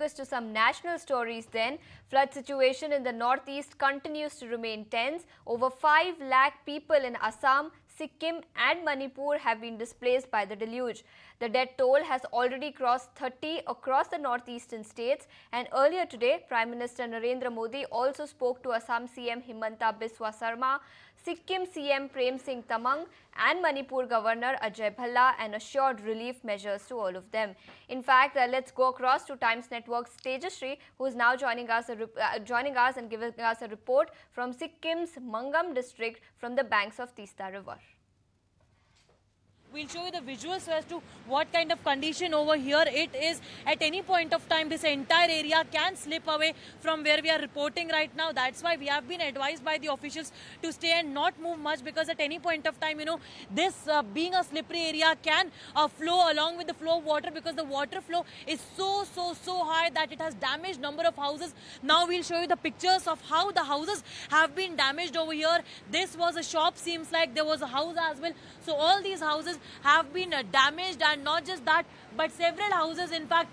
To some national stories then. Flood situation in the northeast continues to remain tense. Over 5 lakh people in Assam, Sikkim and Manipur have been displaced by the deluge. The death toll has already crossed 30 across the northeastern states, and earlier today Prime Minister Narendra Modi also spoke to Assam CM Himanta Biswa Sarma, Sikkim CM Prem Singh Tamang and Manipur Governor Ajay Bhalla and assured relief measures to all of them. In fact, let's go across to Times Network's Tejashree, who is now joining us and giving us a report from Sikkim's Mangam district from the banks of Tista River. We'll show you the visuals as to what kind of condition over here it is. At any point of time, this entire area can slip away from where we are reporting right now. That's why we have been advised by the officials to stay and not move much, because at any point of time, this being a slippery area can flow along with the flow of water, because the water flow is so high that it has damaged number of houses. Now we'll show you the pictures of how the houses have been damaged over here. This was a shop, seems like there was a house as well. So all these houses have been damaged, and not just that, but several houses, in fact,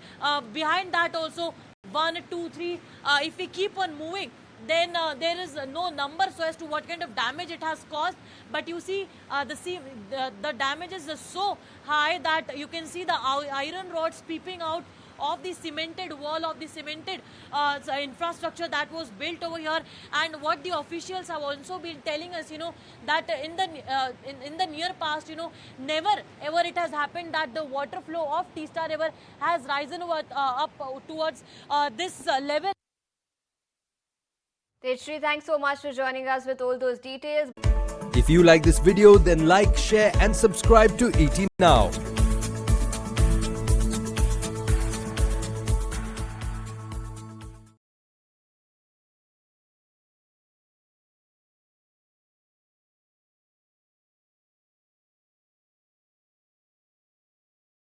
behind that also 1, 2, 3. If we keep on moving, then there is no number so as to what kind of damage it has caused. But you see, the damages are so high that you can see the iron rods peeping out of the cemented wall, of the cemented infrastructure that was built over here. And what the officials have also been telling us, that in the near past, never ever it has happened that the water flow of Tista River has risen up towards this level. Tejashree, thanks so much for joining us with all those details. If you like this video, then like, share and subscribe to ET Now.